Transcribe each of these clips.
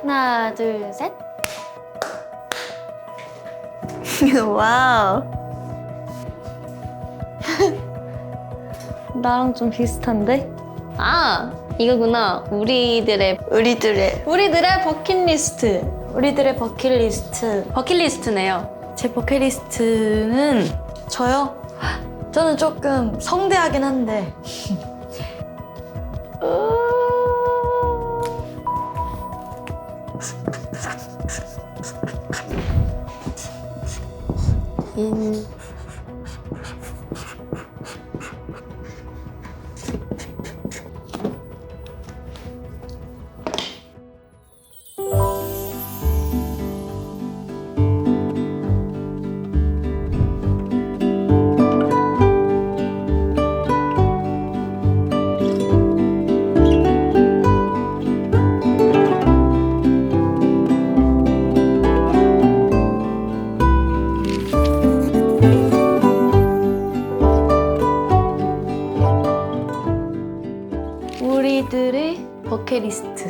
하나, 둘, 셋. 와우. 나랑 좀 비슷한데? 아, 이거구나. 우리들의 버킷리스트. 우리들의 버킷리스트. 버킷리스트네요. 제 버킷리스트는 저요? 저는 조금 성대하긴 한데 우리들의 버킷리스트.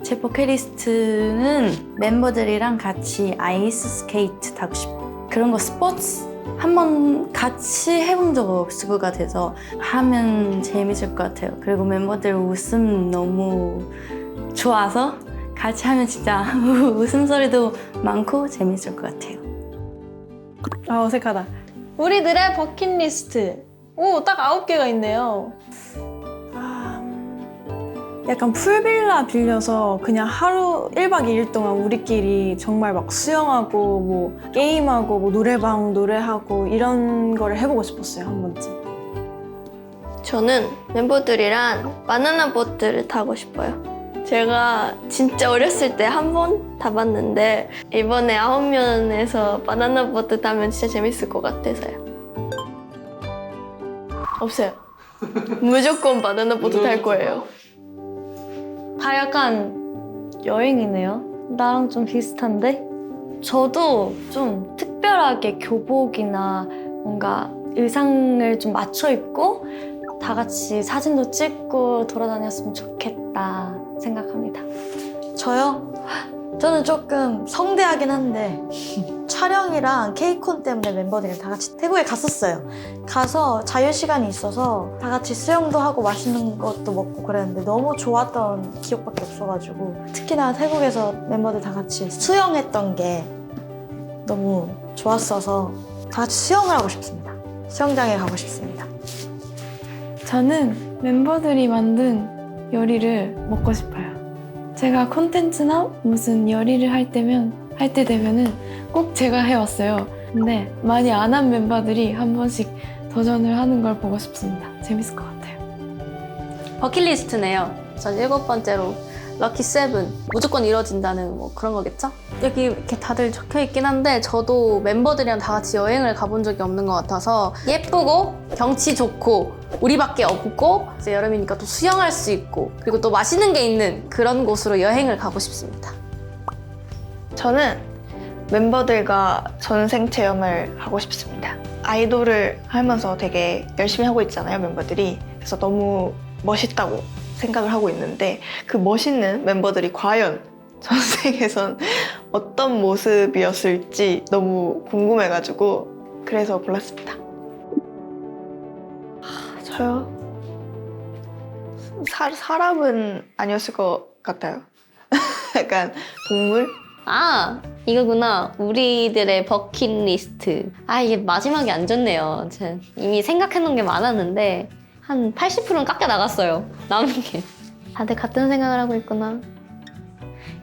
제 버킷리스트는 멤버들이랑 같이 아이스 스케이트 타고 싶어요. 그런 거 스포츠 한번 같이 해본 적 없을 것 같아서 하면 재밌을 것 같아요. 그리고 멤버들 웃음 너무 좋아서 같이 하면 진짜 웃음소리도 많고 재밌을 것 같아요. 아, 어색하다. 우리들의 버킷리스트. 오, 딱 9개가 있네요. 약간 풀빌라 빌려서 그냥 하루 1박 2일 동안 우리끼리 정말 막 수영하고 뭐 게임하고 뭐 노래방 노래하고 이런 거를 해보고 싶었어요, 한 번쯤. 저는 멤버들이랑 바나나 보트를 타고 싶어요. 제가 진짜 어렸을 때 한 번 타봤는데 이번에 9명에서 바나나 보트 타면 진짜 재밌을 것 같아서요. 없어요. 무조건 바나나 보트 탈 거예요. 다 약간 여행이네요. 나랑 좀 비슷한데? 저도 좀 특별하게 교복이나 뭔가 의상을 좀 맞춰 입고 다 같이 사진도 찍고 돌아다녔으면 좋겠다 생각합니다. 저요? 저는 조금 성대하긴 한데 촬영이랑 케이콘 때문에 멤버들이랑 다 같이 태국에 갔었어요. 가서 자유시간이 있어서 다 같이 수영도 하고 맛있는 것도 먹고 그랬는데 너무 좋았던 기억밖에 없어가지고 특히나 태국에서 멤버들 다 같이 수영했던 게 너무 좋았어서 다 같이 수영을 하고 싶습니다. 수영장에 가고 싶습니다. 저는 멤버들이 만든 요리를 먹고 싶어요. 제가 콘텐츠나 무슨 요리를 할 때 되면은 꼭 제가 해왔어요. 근데 많이 안 한 멤버들이 한 번씩 도전을 하는 걸 보고 싶습니다. 재밌을 것 같아요. 버킷리스트네요. 전 7번째로 럭키 세븐. 무조건 이뤄진다는 뭐 그런 거겠죠? 여기 이렇게 다들 적혀 있긴 한데 저도 멤버들이랑 다 같이 여행을 가본 적이 없는 것 같아서 예쁘고 경치 좋고 우리밖에 없고 이제 여름이니까 또 수영할 수 있고 그리고 또 맛있는 게 있는 그런 곳으로 여행을 가고 싶습니다. 저는 멤버들과 전생 체험을 하고 싶습니다. 아이돌을 하면서 되게 열심히 하고 있잖아요, 멤버들이. 그래서 너무 멋있다고 생각을 하고 있는데 그 멋있는 멤버들이 과연 전생에선 어떤 모습이었을지 너무 궁금해가지고 그래서 골랐습니다. 저요? 사람은 아니었을 것 같아요. 약간 동물? 아, 이거구나. 우리들의 버킷리스트. 아, 이게 마지막이 안 좋네요. 제가 이미 생각해놓은 게 많았는데 한 80%는 깎여 나갔어요. 남은 게. 다들 같은 생각을 하고 있구나.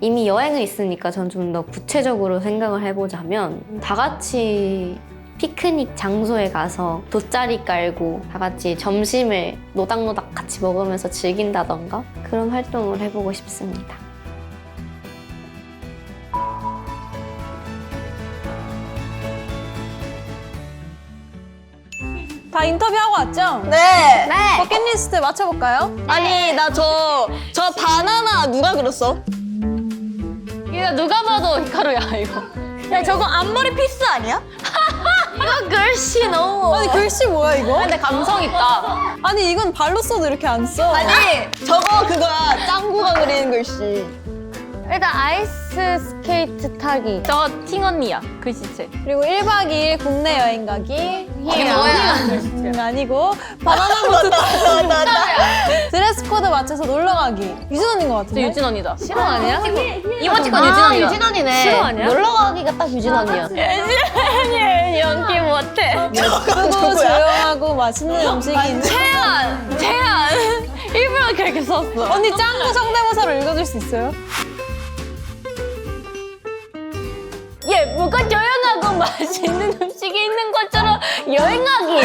이미 여행은 있으니까 전 좀 더 구체적으로 생각을 해보자면 다 같이 피크닉 장소에 가서 돗자리 깔고 다 같이 점심을 노닥노닥 같이 먹으면서 즐긴다던가 그런 활동을 해보고 싶습니다. 다 인터뷰하고 왔죠? 네! 버킷리스트 맞춰볼까요? 아니 나 저 바나나 누가 그렸어? 이거 누가 봐도 히카루야 이거. 야 저거 앞머리 피스 아니야? 이거 글씨 너무 아니 글씨 뭐야 이거? 근데 감성 있다. 아니 이건 발로 써도 이렇게 안 써. 아니 저거 그거야 짱 씨. 일단 아이스 스케이트 타기. 저 팅언니야, 글씨체. 그리고 1박 2일 국내 여행 가기. 이게 뭐야? 아니고 바나나보트 타기. 드레스 코드 맞춰서 놀러 가기. 유진 언니인 것 저 같은데? 유진 언니다. 싫어 아니야? 이모티콘 유진 언니다. 유진 언니네. 싫어 아니야? 놀러 가기가 딱 유진 언니야. 연기 못해. 크고 조용하고 맛있는 음식이 있는. 태연! 일부러 그렇게 썼어. 언니 짱구 성대모사로 읽어줄 수 있어요? 예쁘고 조용하고 맛있는 음식이 있는 것처럼 여행하기.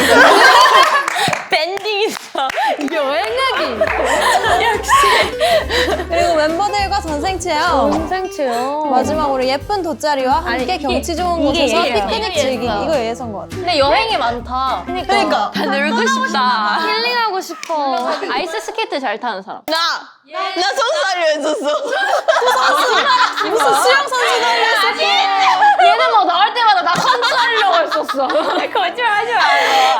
밴딩 있어. 여행하기. 그리고 멤버들과 전생 체험. 동생체요. 마지막으로 예쁜 돗자리와 함께 경치 좋은 곳에서 예의예요. 피크닉 즐기기. 이거 예선 것 같아. 근데 여행이 많다. 그러니까. 다 놀고 싶다. 힐링하고 싶어. 아이스 스케이트 잘 타는 사람. 나 손살려 했었어. 무슨 수영선수 달렸어. 얘는 뭐 나올 때마다 나 선수 하려고 했었어. 거짓말하지 마.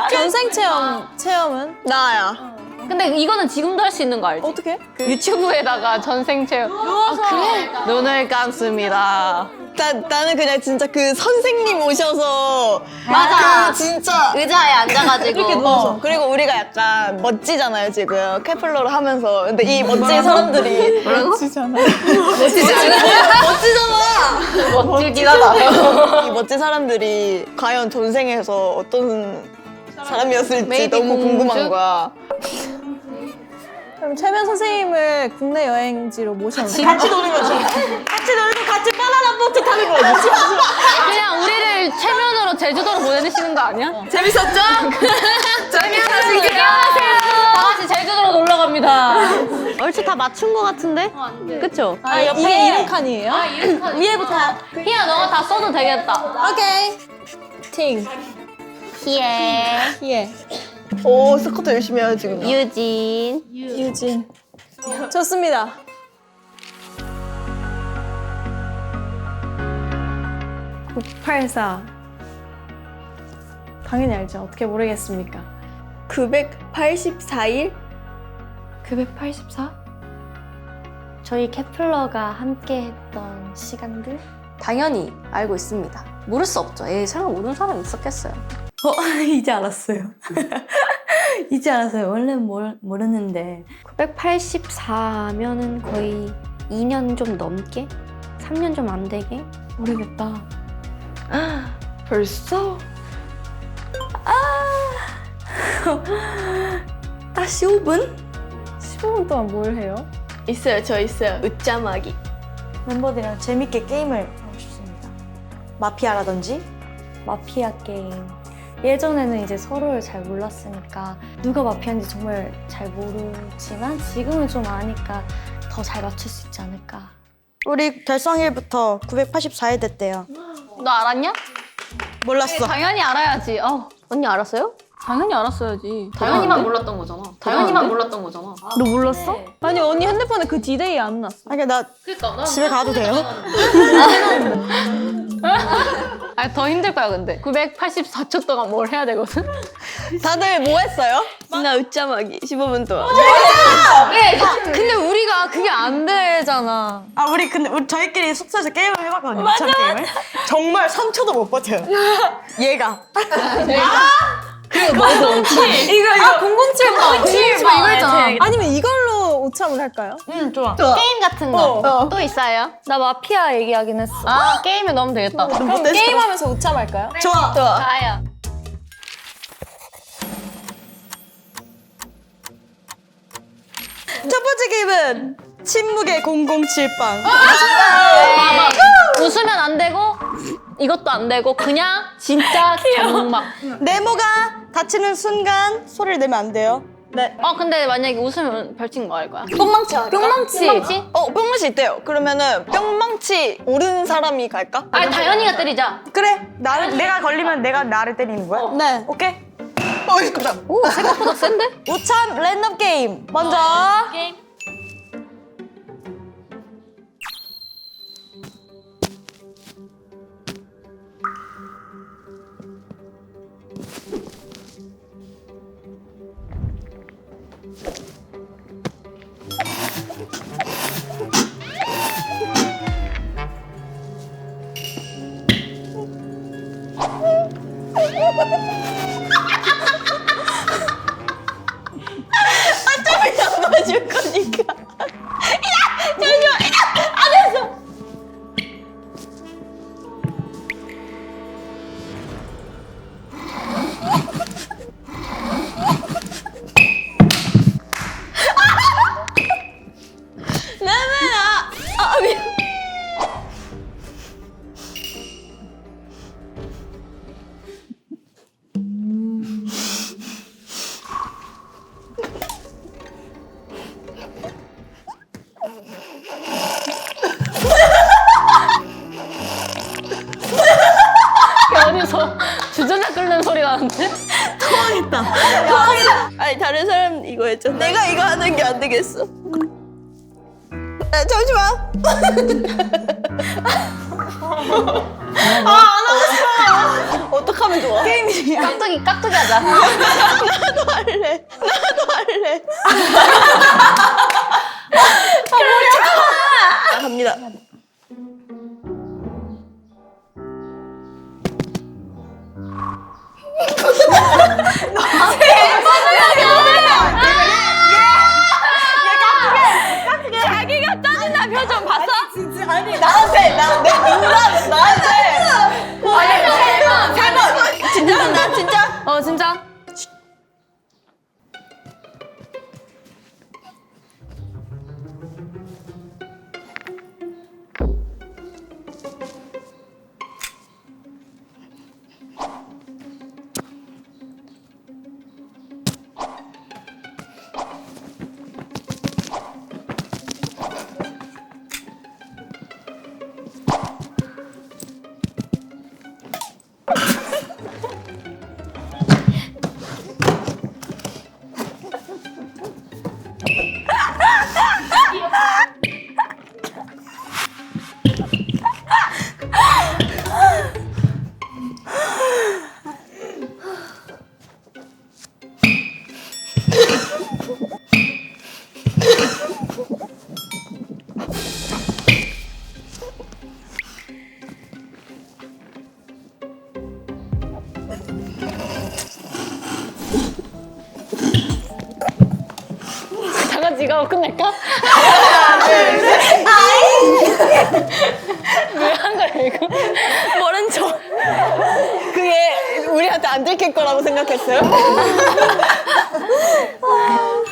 전생 체험은? 나야. 근데 이거는 지금도 할 수 있는 거 알지? 어떻게? 유튜브에다가 전생 체험. 누워서. 그래? 눈을 감습니다. 나는 그냥 진짜 그 선생님 오셔서 맞아. 그 진짜 의자에 앉아가지고. 이렇게 누워서 그리고 우리가 약간 멋지잖아요 지금 케플러를 하면서 근데 이 멋진 사람들이 멋지잖아. 멋지긴 하다. 이 멋진 사람들이 과연 전생에서 어떤 사람이었을지 메이비 너무 궁금한 공주? 거야. 그럼 최면 선생님을 국내 여행지로 모셔놓을까? 같이 노는 거지. 같이 놀고 같이 바나나 보트 타는 거지. 그냥 우리를 최면으로 제주도로 보내주시는 거 아니야? 재밌었죠? 안녕하세요. 다 같이 제주도로 놀러 갑니다. 얼추 다 맞춘 거 같은데? 그쵸? 이게 이름 칸이에요? 위에부터. 희야, 너가 다 써도 되겠다. 오케이. 팅. 예. 예. 오 스쿼트 열심히 해요 지금. 유진. 유진. 좋습니다. (984) 당연히 알죠. 어떻게 모르겠습니까? 984일? 984? 저희 케플러가 함께 했던 시간들? 당연히 알고 있습니다. 모를 수 없죠. 에이, 설마 모르는 사람 있었겠어요. 이제 알았어요. 이제 알았어요. 원래는 모르는데. 984면은 거의 2년 좀 넘게? 3년 좀 안 되게? 오래됐다. 벌써? 딱 15분? 15분 동안 뭘 해요? 있어요, 저 있어요. 웃자마기. 멤버들이랑 재밌게 게임을 하고 싶습니다. 마피아라든지 마피아 게임. 예전에는 이제 서로를 잘 몰랐으니까 누가 마피아인지 정말 잘 모르지만 지금은 좀 아니까 더 잘 맞출 수 있지 않을까. 우리 결성일부터 984일 됐대요. 너 알았냐? 몰랐어. 당연히 알아야지. 언니 알았어요? 당연히 알았어야지. 당연히만 몰랐던 거잖아. 당연히만 몰랐던 거잖아. 너 몰랐어? 아니 언니 핸드폰에 그 디데이 안 났어. 아니 나 집에 가도 돼요? 아니, 더 힘들 거야, 근데. 984초 동안 뭘 해야 되거든? 다들 뭐 했어요? 나 웃자마기 15분 동안. 근데 우리가 그게 안 되잖아. 아 우리 저희끼리 숙소에서 게임을 해봤거든요. 맞아. 게임을. 정말 3초도 못 버텨요. 얘가. 이거 007 이거 있잖아. 아니면 이걸로 오참을 할까요? 응 좋아. 게임 같은 거. 또 있어요? 나 마피아 얘기하긴 했어. 아, 게임에 넣으면 되겠다. 그럼 게임하면서 오참할까요? 좋아. 가요. 첫 번째 게임은 침묵의 007빵. 웃으면 안 되고, 이것도 안 되고, 그냥 진짜 장막. 네모가 다치는 순간 소리를 내면 안 돼요. 네. 근데 만약에 웃으면 벌칙 뭐 할 거야? 뿅망치 할까? 뿅망치. 뿅망치 있대요. 그러면은 뿅망치 오른 사람이 갈까? 아니, 다현이가 때리자. 그래. 내가 걸리면 내가 나를 때리는 거야? 네. 오케이. 깜짝. 생각보다 센데? 우참 랜덤 게임. 먼저 어차피 안 봐줄 거니까. 야! 잠시만! 야! 안 했어! 라면아! 아, 미안. 어디서 주전자 끓는 소리 나는데? 아니 다른 사람 이거 했잖아. 내가 이거 하는 게 안 되겠어. 아, 잠시만. 어떡하면 좋아? 깍두기 하자. 나도 할래. 아, 갑니다. 자기가 짜증나 표정 봤어? 진짜 아니 나한테 내 누나한테 나한테 진짜 나 진짜. 진짜? 다 같이 이거 하고 끝낼까? 왜 한 거야 이거? 모른 척. 그게 우리한테 안 들킬 거라고 생각했어요?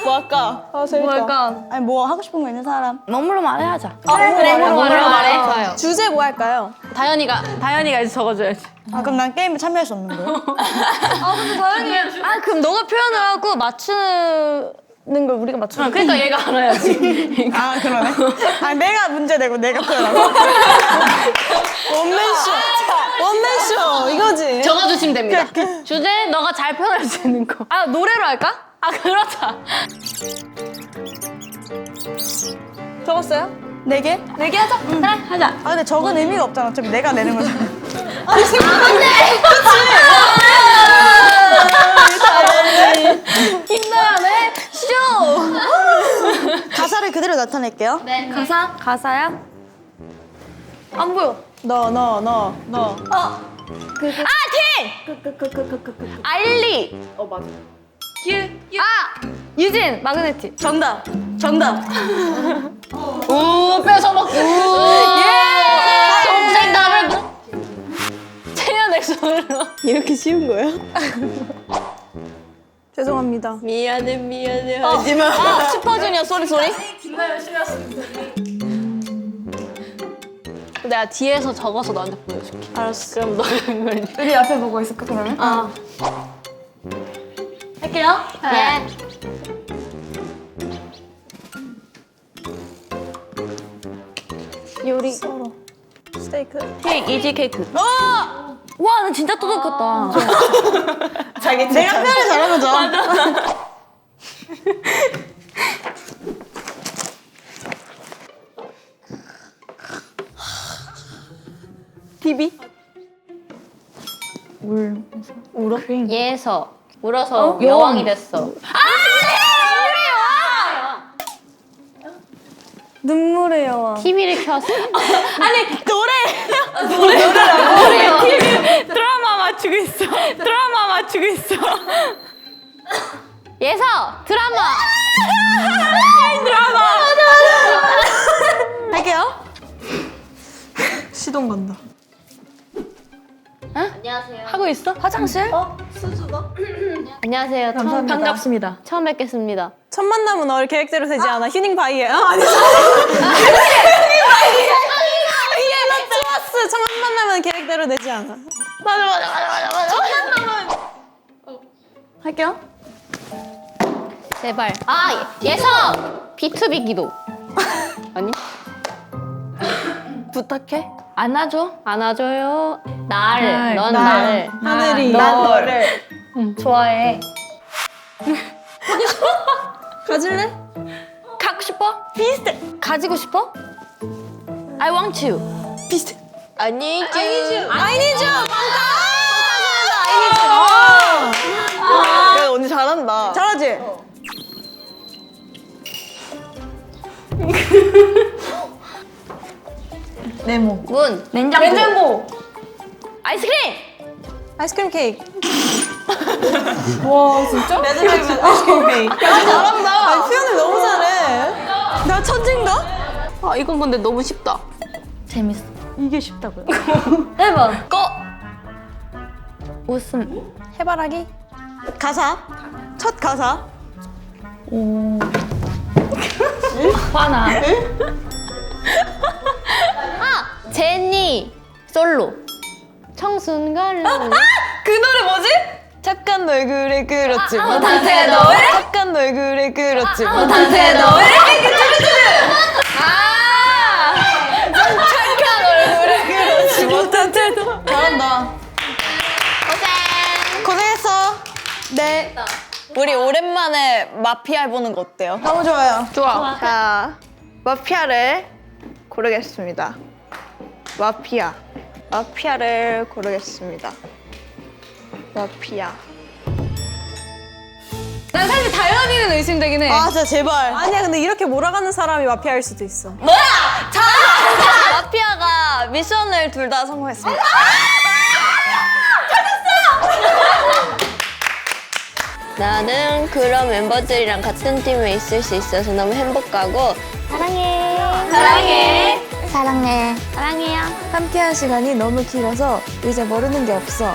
뭐 할까? 아, 재밌다. 뭐 할까? 아니 뭐 하고 싶은 거 있는 사람? 머물러 말해야자. 그래 말해. 좋아요. 주제 뭐 할까요? 다현이가 이제 적어줘야지. 아 그럼 난 게임에 참여할 수 없는 거예요? 그럼 너가 표현을 하고 맞추는 걸 우리가 맞추는 그러니까 얘가 알아야지. 아 그러네. 아니 내가 문제 내고 내가 표현하고. 원맨쇼 이거지. 적어주시면 됩니다. 주제 너가 잘 표현할 수 있는 거. 아 노래로 할까? 아 그렇다. 적었어요? 네 개? 네 개 하자. 그래 하자. 아 근데 적은 의미가 없잖아. 어차피 내가 내는 거잖아. 힘나네. 쇼. 가사를 그대로 나타낼게요. 네. 가사야? 안 보여. 너. 알리. 맞아. 유진 마그네틱. 정답. 오 뺏어먹기. 예. 정답을 채연 엑소로. 이렇게 쉬운 거야? 죄송합니다. 미안해 하지마. 슈퍼주니어 소리. 내가 뒤에서 적어서 너한테 보여줄게. 알았어. 그럼 너가 그걸. 우리 앞에 보고 있을까 그러면? 할게요. 네. 요리. 스테이크. 케이크 이지 케이크. 와, 나 진짜 똑똑했다. 자기 내가 표현을 잘하면 좋아. TV? 얘에서 울어서 여왕이 됐어. 눈물의 여왕. TV를 켰어. 드라마 맞추고 있어. 드라마 맞추고 있어. 예서 드라마. 할게요. 시동 건다. 안녕하세요. 하고 있어? 화장실? 안녕하세요. 반갑습니다. 처음 뵙겠습니다. 첫 만남은 널 계획대로 되지 않아. 휴닝 바이예요. 아니. 휴닝 바이. 좋았어. 첫 만남은 계획대로 되지 않아. 할게요. 제발. 예서 B2B 기도. 아니? 부탁해. 안아줘. 안아줘요. 날. 넌 나를. 하늘이. 난 너를. 좋아해. 가질래? 갖고 싶어? 비슷해. 가지고 싶어? I want you. 아니지. 야, 언니 잘한다. 잘하지? 네모. 문. 냉장고. 아이스크림. 아이스크림 케이크. 와 진짜? 매드맥이면 아이스크림 케이크. 야, 잘한다. 아니, 표현을 너무 잘해. 나 천재인가? 아 이건 근데 너무 쉽다. 재밌어. 이게 쉽다고요? 해봐. 웃음. 해바라기. 가사. 첫 가사. 화나. 제니. 솔로. 청순가를. 그 노래 뭐지? 착한 널 그래 그렇지 못한테 너 왜? 착한 널 그래 그렇지 못한테 너 왜? 못한테 너 잘한다. 고생했어. 네. 우리 오랜만에 마피아 해보는 거 어때요? 너무 좋아요. 좋아. 자, 마피아를 고르겠습니다. 마피아를 고르겠습니다. 마피아. 난 사실 다현이는 의심되긴 해. 아 진짜 제발. 아니야 근데 이렇게 몰아가는 사람이 마피아일 수도 있어. 마피아가 미션을 둘 다 성공했습니다. 나는 그런 멤버들이랑 같은 팀에 있을 수 있어서 너무 행복하고 사랑해요. 함께한 시간이 너무 길어서 이제 모르는 게 없어.